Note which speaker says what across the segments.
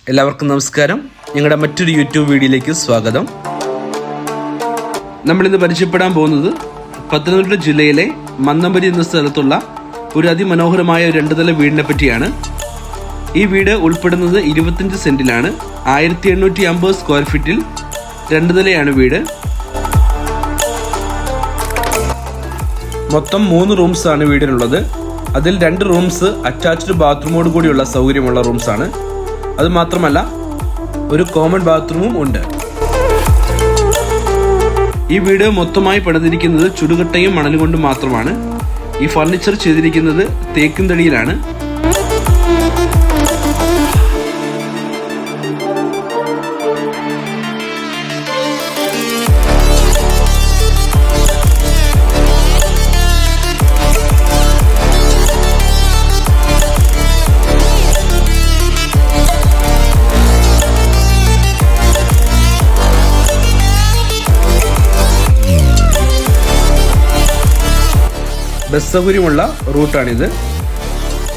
Speaker 1: എല്ലാവർക്കും നമസ്കാരം. ഞങ്ങളുടെ മറ്റൊരു യൂട്യൂബ് വീഡിയോയിലേക്ക് സ്വാഗതം. നമ്മളിന്ന് പരിചയപ്പെടാൻ പോകുന്നത് പത്തനംതിട്ട ജില്ലയിലെ മന്നമ്പരി എന്ന സ്ഥലത്തുള്ള ഒരു അതിമനോഹരമായ ഒരു 2 നില വീടിനെ പറ്റിയാണ്. ഈ വീട് ഉൾപ്പെടുന്നത് 25 സെന്റിലാണ്. 1850 സ്ക്വയർ ഫീറ്റിൽ 2 നിലയാണ് വീട്. മൊത്തം 3 റൂംസ് ആണ് വീടിനുള്ളത്. അതിൽ 2 റൂംസ് അറ്റാച്ച്ഡ് ബാത്റൂമോട് കൂടിയുള്ള സൗകര്യമുള്ള റൂംസ് ആണ്. അത് മാത്രമല്ല ഒരു കോമൺ ബാത്റൂമും ഉണ്ട്. ഈ വീട് മൊത്തമായി പണിതിരിക്കുന്നത് ചുടുകട്ടയും മണലും കൊണ്ട് മാത്രമാണ്. ഈ ഫർണിച്ചർ ചെയ്തിരിക്കുന്നത് തേക്കിൻ തടിയിലാണ്. ബസ് സൗകര്യമുള്ള റൂട്ടാണിത്.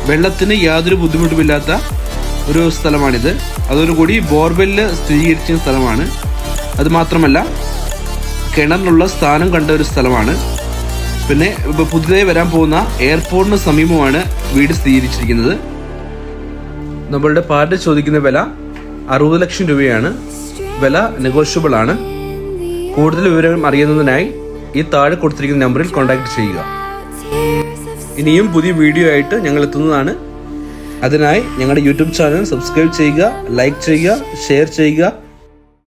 Speaker 1: വെള്ളത്തിന് യാതൊരു ബുദ്ധിമുട്ടുമില്ലാത്ത ഒരു സ്ഥലമാണിത്. അതോടുകൂടി ബോർവെല്ല് സ്ഥിരീകരിച്ച സ്ഥലമാണ്. അതുമാത്രമല്ല കിണറിനുള്ള സ്ഥാനം കണ്ട ഒരു സ്ഥലമാണ്. പിന്നെ പുതിയതായി വരാൻ പോകുന്ന എയർപോർട്ടിന് സമീപമാണ് വീട് സ്ഥിരീകരിച്ചിരിക്കുന്നത്. നമ്മളുടെ പാർട്ടി ചോദിക്കുന്ന വില 60 ലക്ഷം രൂപയാണ്. വില നെഗോഷ്യബിൾ ആണ്. കൂടുതൽ വിവരം അറിയുന്നതിനായി ഈ താഴെ കൊടുത്തിരിക്കുന്ന നമ്പറിൽ കോൺടാക്ട് ചെയ്യുക. ഇനിയും പുതിയ വീഡിയോ ആയിട്ട് ഞങ്ങൾ എത്തുന്നതാണ്. അതിനായി ഞങ്ങളുടെ യൂട്യൂബ് ചാനൽ സബ്സ്ക്രൈബ് ചെയ്യുക, ലൈക്ക് ചെയ്യുക, ഷെയർ ചെയ്യുക.